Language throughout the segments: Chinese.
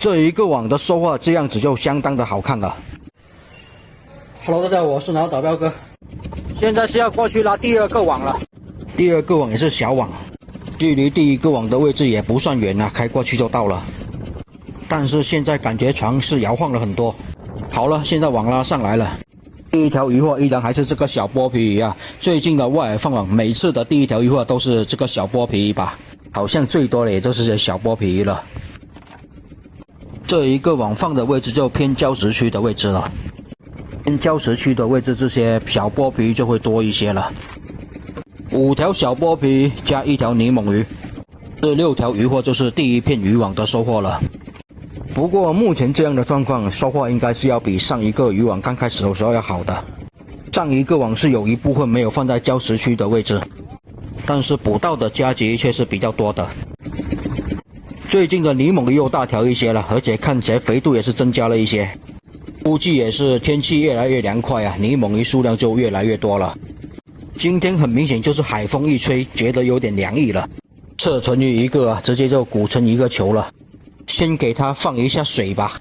这一个网的收获这样子就相当的好看了。Hello， 大家好，我是脑导标哥，现在是要过去拉第二个网了。第二个网也是小网，距离第一个网的位置也不算远啊，开过去就到了。但是现在感觉船是摇晃了很多。好了，现在网拉上来了。第一条渔获依然还是这个小剥皮鱼啊。最近的外海放网，每次的第一条渔获都是这个小剥皮鱼吧，好像最多的也就是这小剥皮鱼了。这一个网放的位置就偏礁石区的位置了，偏礁石区的位置，这些小剥皮鱼就会多一些了。5条小剥皮鱼加1条泥猛鱼，这6条渔获就是第一片渔网的收获了。不过目前这样的状况，收获应该是要比上一个渔网刚开始的时候要好的。上一个网是有一部分没有放在礁石区的位置，但是捕到的家鲫却是比较多的。最近的泥猛鱼又大条一些了，而且看起来肥度也是增加了一些。估计也是天气越来越凉快啊，泥猛鱼数量就越来越多了。今天很明显就是海风一吹，觉得有点凉意了。侧唇鱼一个啊，直接就鼓成一个球了。先给它放一下水吧。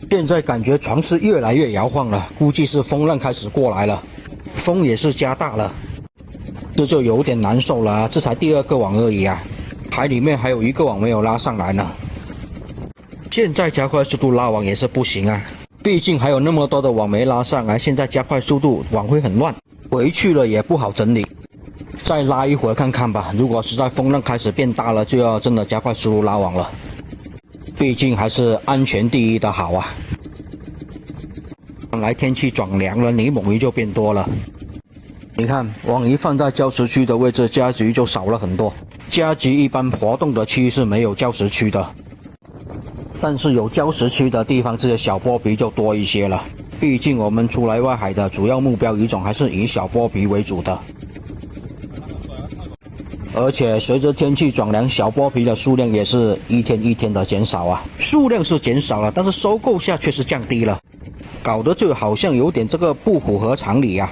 现在感觉船是越来越摇晃了，估计是风浪开始过来了，风也是加大了，这就有点难受了啊！这才第2个网而已啊，海里面还有1个网没有拉上来呢。现在加快速度拉网也是不行啊，毕竟还有那么多的网没拉上来，现在加快速度网会很乱，回去了也不好整理。再拉一会儿看看吧，如果实在风浪开始变大了，就要真的加快速度拉网了。毕竟还是安全第一的好啊。看来天气转凉了，泥猛鱼就变多了。你看，网鱼放在礁石区的位置，家鲫就少了很多。家鲫一般活动的区是没有礁石区的，但是有礁石区的地方，这些小剥皮就多一些了。毕竟我们出来外海的主要目标鱼种还是以小剥皮为主的。而且随着天气转凉，小剥皮的数量也是一天一天的减少啊。数量是减少了，但是收购价却是降低了，搞得就好像有点这个不符合常理啊。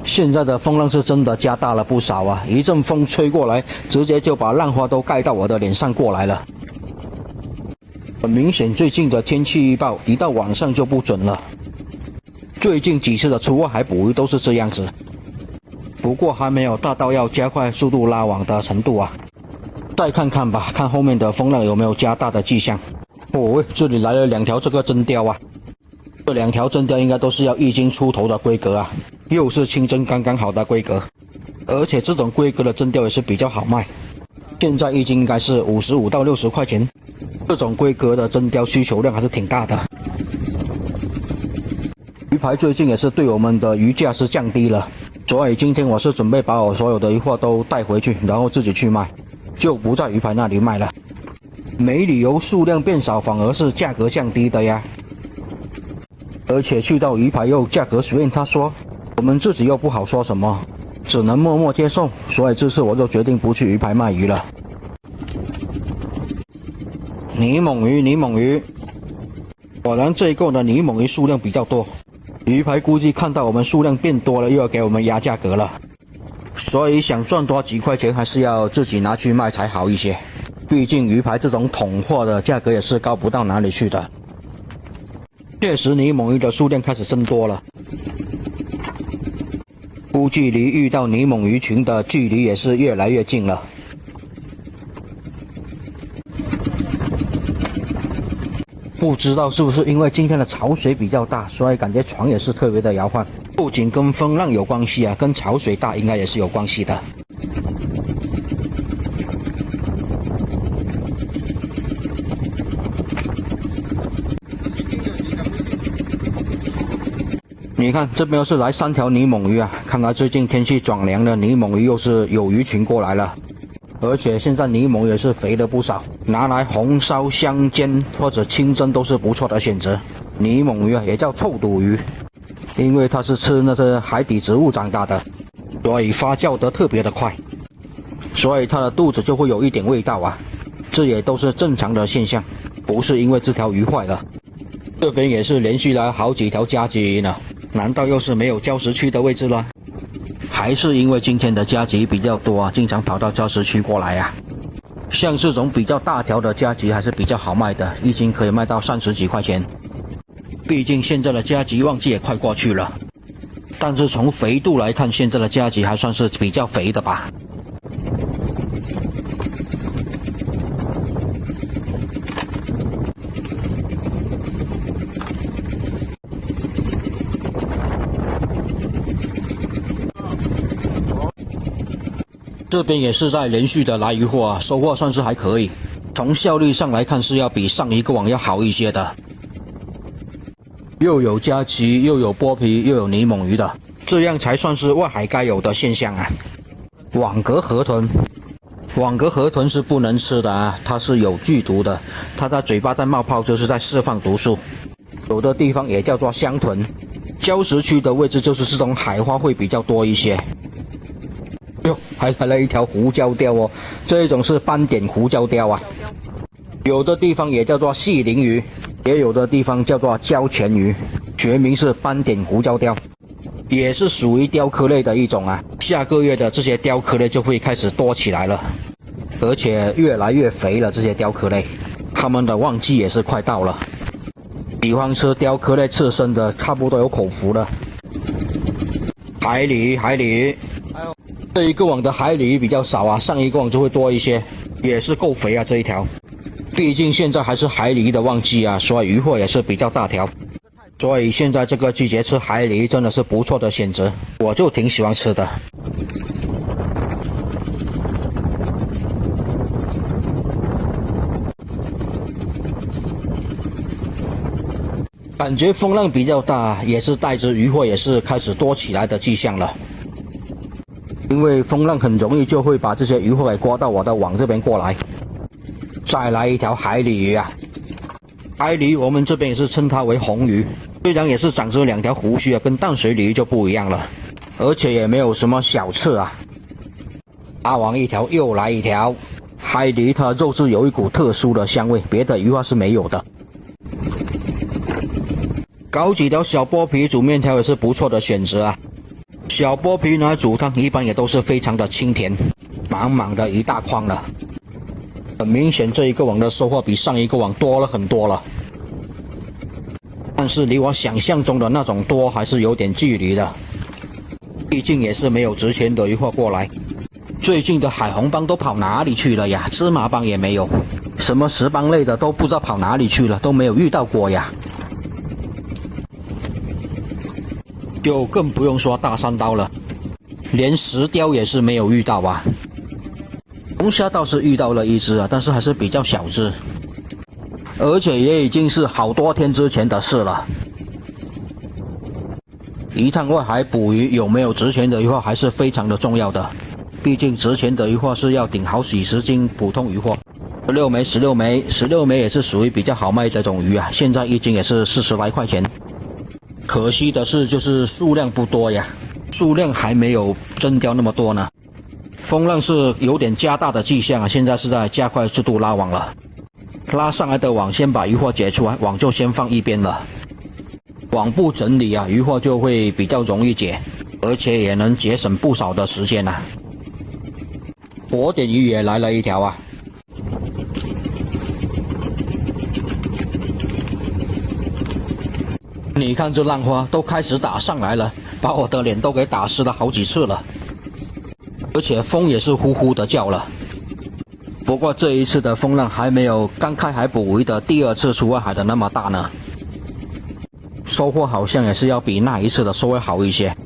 现在的风浪是真的加大了不少啊，一阵风吹过来，直接就把浪花都盖到我的脸上过来了。很明显，最近的天气预报一到晚上就不准了。最近几次的出外海捕鱼都是这样子，不过还没有大到要加快速度拉网的程度啊。再看看吧，看后面的风浪有没有加大的迹象。哦，这里来了2条这个真鲷啊，这2条真鲷应该都是要1斤出头的规格啊，又是清蒸刚刚好的规格，而且这种规格的真鲷也是比较好卖，现在1斤应该是55到60块钱。这种规格的真鲷需求量还是挺大的。鱼排最近也是对我们的鱼价是降低了，所以今天我是准备把我所有的鱼货都带回去，然后自己去卖，就不在鱼排那里卖了。没理由数量变少，反而是价格降低的呀。而且去到鱼排又价格随便他说，我们自己又不好说什么，只能默默接受。所以这次我就决定不去鱼排卖鱼了。泥猛鱼，泥猛鱼，果然这一个的泥猛鱼数量比较多。鱼排估计看到我们数量变多了，又要给我们压价格了，所以想赚多几块钱，还是要自己拿去卖才好一些。毕竟鱼排这种桶货的价格也是高不到哪里去的。确实，泥猛鱼的数量开始增多了，估计离遇到泥猛鱼群的距离也是越来越近了。不知道是不是因为今天的潮水比较大，所以感觉船也是特别的摇晃。不仅跟风浪有关系啊，跟潮水大应该也是有关系的。你看这边又是来3条泥猛鱼啊，看来最近天气转凉了，泥猛鱼又是有鱼群过来了。而且现在泥猛也是肥了不少，拿来红烧、香煎或者清蒸都是不错的选择。泥猛鱼啊，也叫臭肚鱼，因为它是吃那些海底植物长大的，所以发酵得特别的快，所以它的肚子就会有一点味道啊。这也都是正常的现象，不是因为这条鱼坏了。这边也是连续来好几条家鲫鱼呢，难道又是没有礁石区的位置了？还是因为今天的加急比较多啊，经常跑到礁石区过来啊？像这种比较大条的加急还是比较好卖的，一斤可以卖到30几块钱。毕竟现在的加急旺季也快过去了，但是从肥度来看，现在的加急还算是比较肥的吧。这边也是在连续的来鱼货啊，收获算是还可以，从效率上来看是要比上一个网要好一些的。又有加鳍，又有剥皮，又有泥猛鱼的，这样才算是外海该有的现象啊。网格河豚，网格河豚是不能吃的啊，它是有剧毒的，它的嘴巴在冒泡就是在释放毒素。有的地方也叫做香豚，礁石区的位置就是这种海花会比较多一些。哟，还来了一条胡椒鲷哦，这一种是斑点胡椒鲷啊。有的地方也叫做细鳞鱼，也有的地方叫做礁潜鱼，学名是斑点胡椒鲷，也是属于鲷科类的一种啊。下个月的这些鲷科类就会开始多起来了，而且越来越肥了。这些鲷科类，它们的旺季也是快到了。喜欢吃鲷科类刺身的，差不多有口福了。海鲤，这一个网的海鲤鱼比较少啊，上一个网就会多一些，也是够肥啊这一条。毕竟现在还是海鲤鱼的旺季啊，所以鱼货也是比较大条。所以现在这个季节吃海鲤鱼真的是不错的选择，我就挺喜欢吃的。感觉风浪比较大，也是带着鱼货也是开始多起来的迹象了。因为风浪很容易就会把这些鱼货给刮到我的网这边过来。再来一条海鲤鱼啊！海鲤鱼我们这边也是称它为红鱼，虽然也是长着2条胡须啊，跟淡水鲤鱼就不一样了，而且也没有什么小刺啊。拉网一条，又来一条。海鲤鱼它肉质有一股特殊的香味，别的鱼花是没有的。搞几条小剥皮煮面条也是不错的选择啊。小剥皮拿来煮汤一般也都是非常的清甜，满满的一大筐了。很明显这一个网的收获比上一个网多了很多了，但是离我想象中的那种多还是有点距离的，毕竟也是没有值钱的鱼货过来。最近的海虹帮都跑哪里去了呀？芝麻帮也没有，什么石帮类的都不知道跑哪里去了，都没有遇到过呀。就更不用说大山刀了，连石雕也是没有遇到啊。龙虾倒是遇到了一只啊，但是还是比较小只，而且也已经是好多天之前的事了。一趟外海捕鱼有没有值钱的鱼货还是非常的重要的，毕竟值钱的鱼货是要顶好几十斤普通鱼货。16枚也是属于比较好卖这种鱼啊，现在一斤也是40来块钱。可惜的是就是数量不多呀，数量还没有增雕那么多呢。风浪是有点加大的迹象啊，现在是在加快速度拉网了。拉上来的网先把鱼货解出来，网就先放一边了。网不整理啊，鱼货就会比较容易解，而且也能节省不少的时间啊。活点鱼也来了一条啊。你看这浪花都开始打上来了，把我的脸都给打湿了好几次了。而且风也是呼呼的叫了，不过这一次的风浪还没有刚开海捕鱼的第2次出外海的那么大呢，收获好像也是要比那一次的收获好一些。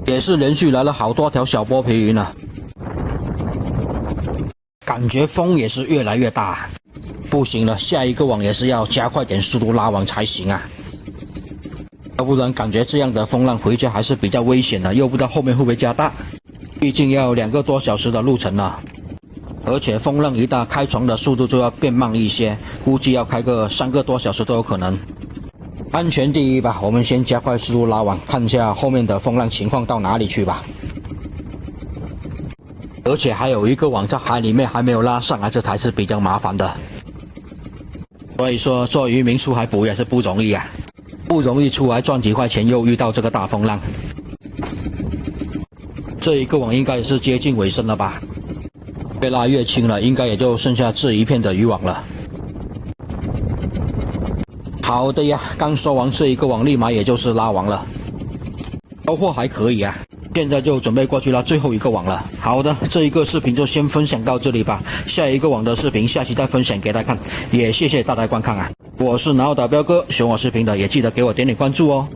也是连续来了好多条小剥皮鱼呢。感觉风也是越来越大，不行了，下一个网也是要加快点速度拉网才行啊，要不然感觉这样的风浪回家还是比较危险的，又不知道后面会不会加大，毕竟要2个多小时的路程了，而且风浪一大，开船的速度就要变慢一些，估计要开个3个多小时都有可能。安全第一吧，我们先加快速度拉网，看一下后面的风浪情况到哪里去吧。而且还有一个网在海里面还没有拉上来，这才是比较麻烦的。所以说做渔民出海捕也是不容易啊，不容易出来赚几块钱，又遇到这个大风浪。这一个网应该也是接近尾声了吧，越拉越轻了，应该也就剩下这一片的渔网了。好的呀，刚收完这一个网，立马也就是拉完了，收获还可以啊。现在就准备过去拉最后一个网了。好的，这一个视频就先分享到这里吧，下一个网的视频下期再分享给大家看，也谢谢大家观看啊。我是南澳导标哥，喜欢我视频的也记得给我点点关注哦。